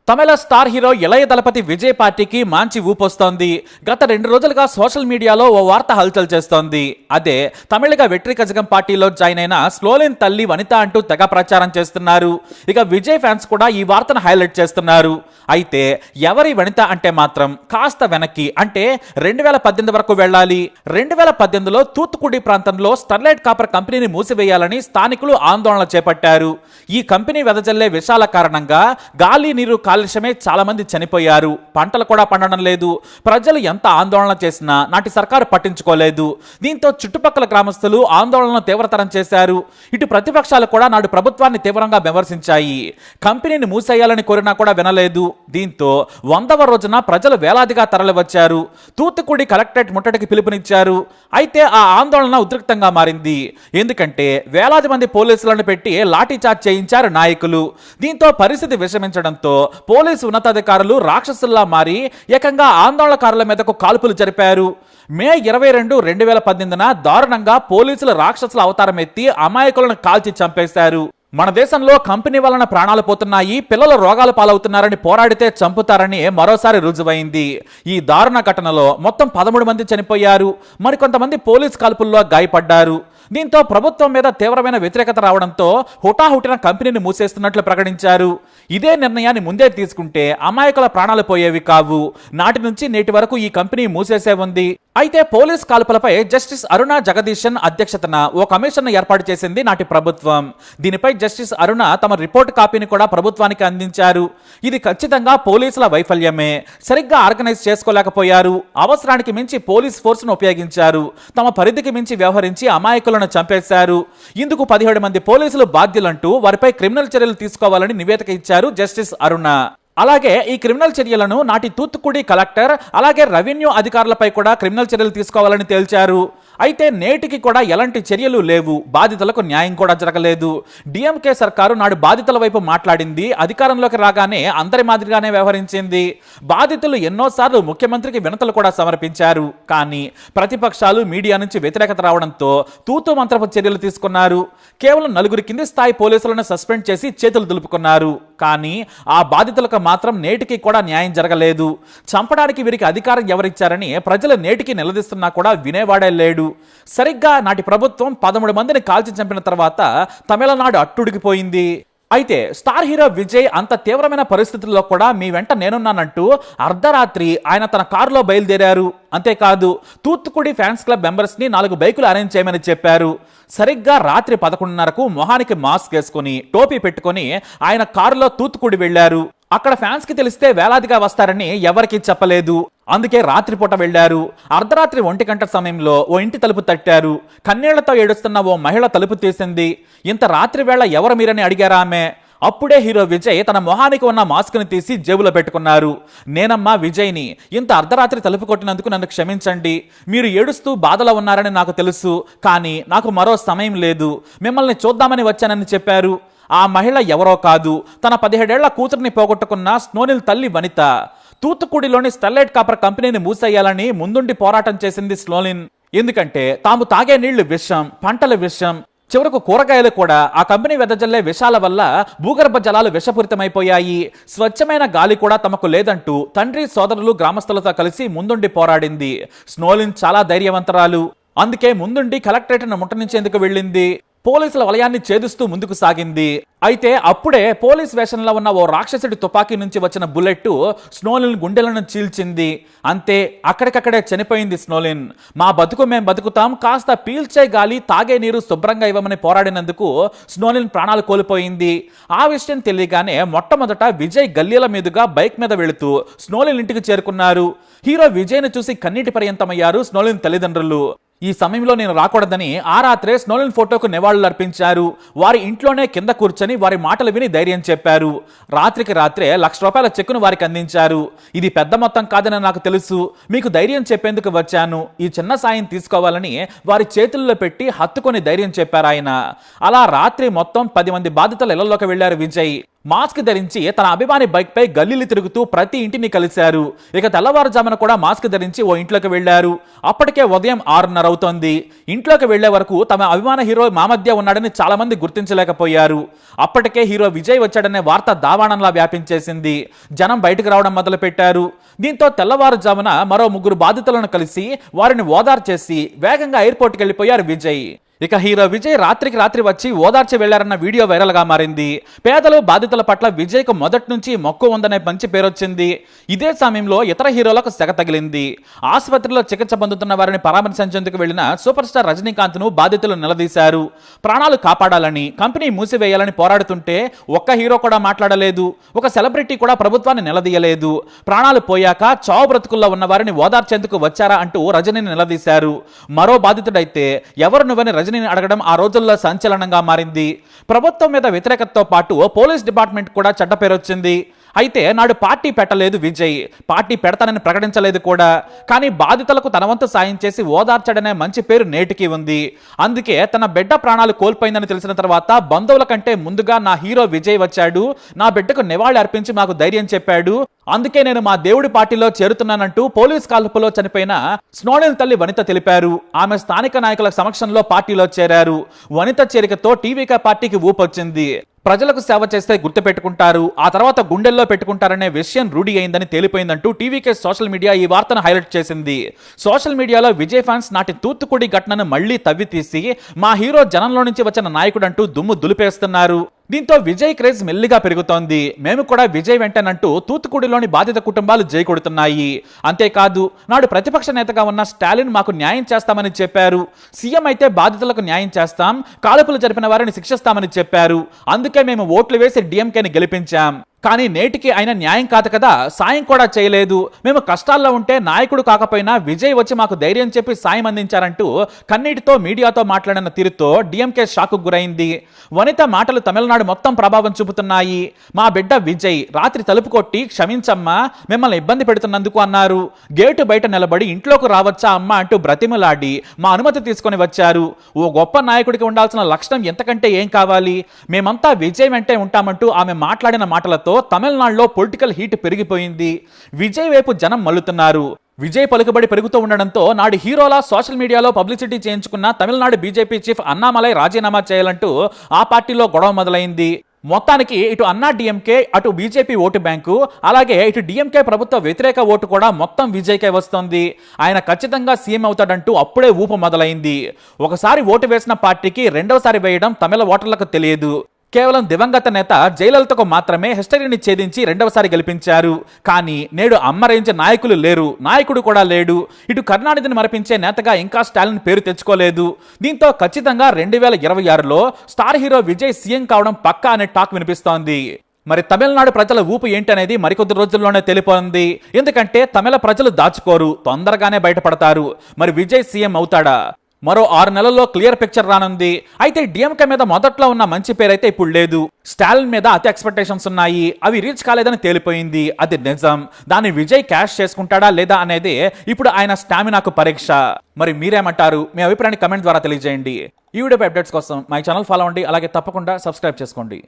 తమిళ star hero ఇళయ దళపతి విజయ్ పార్టీకి మంచి ఊపొస్తోంది. గత 2 రోజులుగా సోషల్ మీడియాలో ఓ వార్త హల్చల్ చేస్తోంది. అదే తమిళగా వెట్రి కజగం పార్టీలో జాయిన్ అయిన స్లోలిన్ తల్లి వనిత అంటూ తెగ ప్రచారం చేస్తున్నారు. ఇక విజయ్ ఫ్యాన్స్ కూడా ఈ వార్తను హైలైట్ చేస్తున్నారు. అయితే ఎవరి వనిత అంటే మాత్రం కాస్త వెనక్కి, అంటే 2018 వరకు వెళ్ళాలి. 2018లో తూత్తుకుడి ప్రాంతంలో స్టెర్లైట్ కాపర్ కంపెనీని మూసివేయాలని స్థానికులు ఆందోళన చేపట్టారు. ఈ కంపెనీ వెదజల్లే విషాల కారణంగా గాలి నీరు కాలుష్యమే చాలా మంది చనిపోయారు. పంటలు కూడా పండడం లేదు. ప్రజలు ఎంత ఆందోళన చేసినా నాటి సర్కారు పట్టించుకోలేదు. దీంతో చుట్టుపక్కల గ్రామస్తులు ఆందోళనను తీవ్రతరం చేశారు. ఇటు ప్రతిపక్షాలు కూడా నాడు ప్రభుత్వాన్ని తీవ్రంగా విమర్శించాయి. కంపెనీని మూసేయాలని కోరినా కూడా వినలేదు. దీంతో 100వ రోజున ప్రజలు వేలాదిగా తరలివచ్చారు. తూత్తుకుడి కలెక్టరేట్ ముట్టడికి పిలుపునిచ్చారు. అయితే ఆ ఆందోళన ఉద్రిక్తంగా మారింది. ఎందుకంటే వేలాది మంది పోలీసులను పెట్టి లాఠీ చార్జ్ చేయించారు నాయకులు. దీంతో పరిస్థితి విషమించడంతో పోలీసు ఉన్నతాధికారులు రాక్షసుల్లా మారి ఏకంగా ఆందోళనకారుల మీదకు కాల్పులు జరిపారు. మే 22, 2018 దారుణంగా పోలీసులు రాక్షసుల అవతారం ఎత్తి అమాయకులను కాల్చి చంపేశారు. మన దేశంలో కంపెనీ వలన ప్రాణాలు పోతున్నాయి, పిల్లలు రోగాలు పాలవుతున్నారని పోరాడితే చంపుతారని మరోసారి రుజువైంది. ఈ దారుణ ఘటనలో మొత్తం 13 మంది చనిపోయారు. మరికొంతమంది పోలీస్ కాల్పుల్లో గాయపడ్డారు. దీంతో ప్రభుత్వం మీద తీవ్రమైన వ్యతిరేకత రావడంతో హుటాహుటిన కంపెనీని మూసేస్తున్నట్లు ప్రకటించారు. ఇదే నిర్ణయాన్ని ముందే తీసుకుంటే అమాయకుల ప్రాణాలు పోయేవి కావు. నాటి నుంచి నేటి వరకు ఈ కంపెనీ మూసేసే ఉంది. అయితే పోలీస్ కాల్పులపై జస్టిస్ అరుణ జగదీశన్ అధ్యక్షతన ఓ కమిషన్ ఏర్పాటు చేసింది నాటి ప్రభుత్వం. దీనిపై జస్టిస్ అరుణ తమ రిపోర్ట్ కాపీని కూడా ప్రభుత్వానికి అందించారు. ఇది ఖచ్చితంగా పోలీసుల వైఫల్యమే. సరిగ్గా ఆర్గనైజ్ చేసుకోలేకపోయారు. అవసరానికి మించి పోలీస్ ఫోర్స్ను ఉపయోగించారు. తమ పరిధికి మించి వ్యవహరించి అమాయకులను చంపేశారు. ఇందుకు 17 మంది పోలీసులు బాధ్యులంటూ వారిపై క్రిమినల్ చర్యలు తీసుకోవాలని నివేదిక ఇచ్చారు జస్టిస్ అరుణ. అలాగే ఈ క్రిమినల్ చర్యలను నాటి తూత్తుకుడి కలెక్టర్ అలాగే రెవెన్యూ అధికారులపై కూడా క్రిమినల్ చర్యలు తీసుకోవాలని తేల్చారు. అయితే నేటికి కూడా ఎలాంటి చర్యలు లేవు. బాధితులకు న్యాయం కూడా జరగలేదు. డిఎంకే సర్కారు నాడు బాధితుల వైపు మాట్లాడింది. అధికారంలోకి రాగానే అందరి మాదిరిగానే వ్యవహరించింది. బాధితులు ఎన్నోసార్లు ముఖ్యమంత్రికి వినతులు కూడా సమర్పించారు. కానీ ప్రతిపక్షాలు మీడియా నుంచి వ్యతిరేకత రావడంతో తూతు మంత్రపు చర్యలు తీసుకున్నారు. కేవలం 4 కింది స్థాయి పోలీసులను సస్పెండ్ చేసి చేతులు దులుపుకున్నారు. కానీ ఆ బాధితులకు మాత్రం నేటికి కూడా న్యాయం జరగలేదు. చంపడానికి వీరికి అధికారం ఎవరిచ్చారని ప్రజలు నేటికి నిలదీస్తున్నా కూడా వినేవాడే లేడు. సరిగ్గా నాటి ప్రభుత్వం 13 మందిని కాల్చి చంపిన తర్వాత తమిళనాడు అట్టుడికిపోయింది. అయితే స్టార్ హీరో విజయ్ అంత తీవ్రమైన పరిస్థితుల్లో కూడా మీ వెంట నేనున్నానంటూ అర్ధరాత్రి ఆయన తన కారులో బయలుదేరారు. అంతేకాదు తూత్తుకుడి ఫ్యాన్స్ క్లబ్ మెంబర్స్ ని 4 బైకులు అరేంజ్ చేయమని చెప్పారు. సరిగ్గా రాత్రి 11:30కు మొహానికి మాస్క్ వేసుకుని టోపీ పెట్టుకుని ఆయన కారులో తూత్తుకుడి వెళ్లారు. అక్కడ ఫ్యాన్స్ కి తెలిస్తే వేలాదిగా వస్తారని ఎవరికీ చెప్పలేదు. అందుకే రాత్రిపూట వెళ్లారు. అర్ధరాత్రి 1 గంట సమయంలో ఓ ఇంటి తలుపు తట్టారు. కన్నీళ్లతో ఏడుస్తున్న ఓ మహిళ తలుపు తీసింది. ఇంత రాత్రి వేళ ఎవరు మీరని అడిగారా ఆమె. అప్పుడే హీరో విజయ్ తన మొహానికి ఉన్న మాస్క్ని తీసి జేబులో పెట్టుకున్నారు. నేనమ్మా విజయ్ని. ఇంత అర్ధరాత్రి తలుపు కొట్టినందుకు నన్ను క్షమించండి. మీరు ఏడుస్తూ బాధలో ఉన్నారని నాకు తెలుసు. కానీ నాకు మరో సమయం లేదు. మిమ్మల్ని చూద్దామని వచ్చానని చెప్పారు. ఆ మహిళ ఎవరో కాదు, తన 17 ఏళ్ల కూతురిని పోగొట్టుకున్న స్నోలిన్ తల్లి వనిత. తూత్తుకుడిలోని స్టెర్లైట్ కాపర్ కంపెనీని మూసేయాలని ముందుండి పోరాటం చేసింది స్లోలిన్. ఎందుకంటే తాము తాగే నీళ్లు విషం, పంటల విషం, చివరకు కూరగాయలు కూడా ఆ కంపెనీ వెదజల్లే విషాల వల్ల భూగర్భ జలాలు విషపూరితమైపోయాయి. స్వచ్ఛమైన గాలి కూడా తమకు లేదంటూ తండ్రి సోదరులు గ్రామస్తులతో కలిసి ముందుండి పోరాడింది. స్నోలిన్ చాలా ధైర్యవంతరాలు. అందుకే ముందుండి కలెక్టరేట్ను ముట్టనించేందుకు వెళ్ళింది. పోలీసుల వలయాన్ని ఛేదిస్తూ ముందుకు సాగింది. అయితే అప్పుడే పోలీస్ వేషంలో ఉన్న ఓ రాక్షసుడి తుపాకీ నుంచి వచ్చిన బుల్లెట్ స్నోలిన్ గుండెలను చీల్చింది. అంతే, అక్కడికక్కడే చనిపోయింది స్నోలిన్. మా బతుకు మేం బతుకుతాం, కాస్త పీల్చే గాలి, తాగే నీరు శుభ్రంగా ఇవ్వమని పోరాడినందుకు స్నోలిన్ ప్రాణాలు కోల్పోయింది. ఆ విషయం తెలియగానే మొట్టమొదట విజయ్ గల్లీల మీదుగా బైక్ మీద వెళుతూ స్నోలిన్ ఇంటికి చేరుకున్నారు. హీరో విజయ్ను చూసి కన్నీటి పర్యంతమయ్యారు స్నోలిన్ తల్లిదండ్రులు. ఈ సమయంలో నేను రాకూడదని ఆ రాత్రే స్నోలిన్ ఫోటోకు నివాళులు అర్పించారు. వారి ఇంట్లోనే కింద కూర్చొని వారి మాటలు విని ధైర్యం చెప్పారు. రాత్రికి రాత్రే ₹1,00,000 చెక్కును వారికి అందించారు. ఇది పెద్ద మొత్తం కాదని నాకు తెలుసు. మీకు ధైర్యం చెప్పేందుకు వచ్చాను. ఈ చిన్న సాయం తీసుకోవాలని వారి చేతుల్లో పెట్టి హత్తుకొని ధైర్యం చెప్పారు ఆయన. అలా రాత్రి మొత్తం 10 మంది బాధితుల ఇళ్లలోకి వెళ్లారు విజయ్. మాస్క్ ధరించి తన అభిమాని బైక్ పై గల్లీలు తిరుగుతూ ప్రతి ఇంటిని కలిశారు. ఇక తెల్లవారుజామున కూడా మాస్క్ ధరించి ఓ ఇంట్లోకి వెళ్లారు. అప్పటికే ఉదయం 6:30 అవుతోంది. ఇంట్లోకి వెళ్లే వరకు తమ అభిమాన హీరో మా మధ్య ఉన్నాడని చాలా మంది గుర్తించలేకపోయారు. అప్పటికే హీరో విజయ్ వచ్చాడనే వార్త దావాణంలా వ్యాపించేసింది. జనం బయటకు రావడం మొదలు పెట్టారు. దీంతో తెల్లవారుజామున మరో 3 బాధితులను కలిసి వారిని ఓదార్చేసి వేగంగా ఎయిర్పోర్ట్కి వెళ్ళిపోయారు విజయ్. ఇక హీరో విజయ్ రాత్రికి రాత్రి వచ్చి ఓదార్చి వెళ్లారన్న వీడియో వైరల్ గా మారింది. పేదలు బాధితుల పట్ల విజయ్ కు మొదటి నుంచి మొక్కు ఉందనే మంచి పేరొచ్చింది. ఇదే సమయంలో ఇతర హీరోలకు సెగ తగిలింది. ఆసుపత్రిలో చికిత్స పొందుతున్న వారిని పరామర్శించేందుకు వెళ్లిన సూపర్ స్టార్ రజనీకాంత్ ను బాధితులు నిలదీశారు. ప్రాణాలు కాపాడాలని, కంపెనీ మూసివేయాలని పోరాడుతుంటే ఒక్క హీరో కూడా మాట్లాడలేదు. ఒక సెలబ్రిటీ కూడా ప్రభుత్వాన్ని నిలదీయలేదు. ప్రాణాలు పోయాక చావు బ్రతుకుల్లో ఉన్న వారిని ఓదార్చేందుకు వచ్చారా అంటూ రజనీని నిలదీశారు. మరో బాధితుడైతే ఎవరు నువ్వని రజనీని అడగడం ఆ రోజుల్లో సంచలనంగా మారింది. ప్రభుత్వం మీద వ్యతిరేకతతో పాటు పోలీస్ డిపార్ట్మెంట్ కూడా చెడ్డ పేరొచ్చింది. అయితే నాడు పార్టీ పెట్టలేదు విజయ్, పార్టీ పెడతానని ప్రకటించలేదు కూడా. కానీ బాధితులకు తన వంతు సాయం చేసి ఓదార్చడనే మంచి పేరు నేటికి ఉంది. అందుకే తన బిడ్డ ప్రాణాలు కోల్పోయిందని తెలిసిన తర్వాత బంధువుల కంటే ముందుగా నా హీరో విజయ్ వచ్చాడు, నా బిడ్డకు నివాళి అర్పించి మాకు ధైర్యం చెప్పాడు. అందుకే నేను మా దేవుడి పార్టీలో చేరుతున్నానంటూ పోలీస్ కాల్పులో చనిపోయిన స్నోడెన్ తల్లి వనిత తెలిపారు. ఆమె స్థానిక నాయకుల సమక్షంలో పార్టీలో చేరారు. వనిత చేరికతో టీవీకే పార్టీకి ఊపొచ్చింది. ప్రజలకు సేవ చేస్తే గుర్తుపెట్టుకుంటారు, ఆ తర్వాత గుండెల్లో పెట్టుకుంటారనే విషయం రూఢి అయిందని తేలిపోయిందంటూ టీవీకే సోషల్ మీడియా ఈ వార్తను హైలైట్ చేసింది. సోషల్ మీడియాలో విజయ్ ఫ్యాన్స్ నాటి తూత్తుకుడి ఘటనను మళ్లీ తవ్వి తీసి మా హీరో జనంలో నుంచి వచ్చిన నాయకుడు అంటూ దుమ్ము దులిపేస్తున్నారు. దీంతో విజయ్ క్రేజ్ మెల్లిగా పెరుగుతోంది. మేము కూడా విజయ్ వెంటనంటూ తూత్తుకుడిలోని బాధిత కుటుంబాలు జై కొడుతున్నాయి. అంతేకాదు నాడు ప్రతిపక్ష నేతగా ఉన్న స్టాలిన్ మాకు న్యాయం చేస్తామని చెప్పారు. సీఎం అయితే బాధితులకు న్యాయం చేస్తాం, కాల్పులు జరిపిన వారిని శిక్షిస్తామని చెప్పారు. అందుకే మేము ఓట్లు వేసి డిఎంకేని గెలిపించాం. కానీ నేటికి ఆయన న్యాయం కాదు కదా, సాయం కూడా చేయలేదు. మేము కష్టాల్లో ఉంటే నాయకుడు కాకపోయినా విజయ్ వచ్చి మాకు ధైర్యం చెప్పి సాయం అందించారంటూ కన్నీటితో మీడియాతో మాట్లాడిన తీరుతో డిఎంకే షాకు గురైంది. వనిత మాటలు తమిళనాడు మొత్తం ప్రభావం చూపుతున్నాయి. మా బిడ్డ విజయ్ రాత్రి తలుపు కొట్టి క్షమించమ్మా, మిమ్మల్ని ఇబ్బంది పెడుతున్నందుకు అన్నారు. గేటు బయట నిలబడి ఇంట్లోకి రావచ్చా అమ్మా అంటూ బ్రతిమలాడి మా అనుమతి తీసుకొని వచ్చారు. ఓ గొప్ప నాయకుడికి ఉండాల్సిన లక్షణం ఎంతకంటే ఏం కావాలి? మేమంతా విజయ్ వెంటే ఉంటామంటూ ఆమె మాట్లాడిన మాటలతో తమిళనాడులో పొలిటికల్ హీట్ పెరిగిపోయింది. విజయ్ వైపు జనం మల్లుతున్నారు. విజయ్ పలుకుబడి పెరుగుతూ ఉండడంతో నాడు హీరోలా సోషల్ మీడియాలో పబ్లిసిటీ చేయించుకున్న తమిళనాడు బీజేపీ చీఫ్ అన్నామలై రాజీనామా చేయాలంటూ ఆ పార్టీలో గొడవ మొదలైంది. మొత్తానికి ఇటు అన్నా డిఎంకే, అటు బీజేపీ ఓటు బ్యాంకు, అలాగే ఇటు డిఎంకే ప్రభుత్వ వ్యతిరేక ఓటు కూడా మొత్తం విజయ్కే వస్తోంది. ఆయన ఖచ్చితంగా సీఎం అవుతాడంటూ అప్పుడే ఊపు మొదలైంది. ఒకసారి ఓటు వేసిన పార్టీకి రెండవసారి వేయడం తమిళ ఓటర్లకు తెలియదు. కేవలం దివంగత నేత జయలలితకు మాత్రమే హిస్టరీని ఛేదించి రెండవసారి గెలిపించారు. కానీ నేడు అమ్మరేంచే నాయకులు లేరు, నాయకుడు కూడా లేడు. ఇటు కరుణానిధిని మరపించే నేతగా ఇంకా స్టాలిన్ పేరు తెచ్చుకోలేదు. దీంతో ఖచ్చితంగా 2026లో స్టార్ హీరో విజయ్ సీఎం కావడం పక్కా అనే టాక్ వినిపిస్తోంది. మరి తమిళనాడు ప్రజల ఊపు ఏంటనేది మరికొద్ది రోజుల్లోనే తెలిపోయింది. ఎందుకంటే తమిళ ప్రజలు దాచుకోరు, తొందరగానే బయటపడతారు. మరి విజయ్ సీఎం అవుతాడా? మరో 6 నెలల్లో క్లియర్ పిక్చర్ రానుంది. అయితే డిఎంకే మీద మొదట్లో ఉన్న మంచి పేరైతే ఇప్పుడు లేదు. స్టాలిన్ మీద అతి ఎక్స్పెక్టేషన్స్ ఉన్నాయి. అవి రీచ్ కాలేదని తేలిపోయింది. అది నిజం. దాన్ని విజయ్ క్యాష్ చేసుకుంటాడా లేదా అనేది ఇప్పుడు ఆయన స్టామినాకు పరీక్ష. మరి మీరేమంటారు? మీ అభిప్రాయాన్ని కమెంట్ ద్వారా తెలియజేయండి. ఈ వీడియోపై అప్డేట్స్ కోసం మై ఛానల్ ఫాలో అవ్వండి. అలాగే తప్పకుండా సబ్స్క్రైబ్ చేసుకోండి.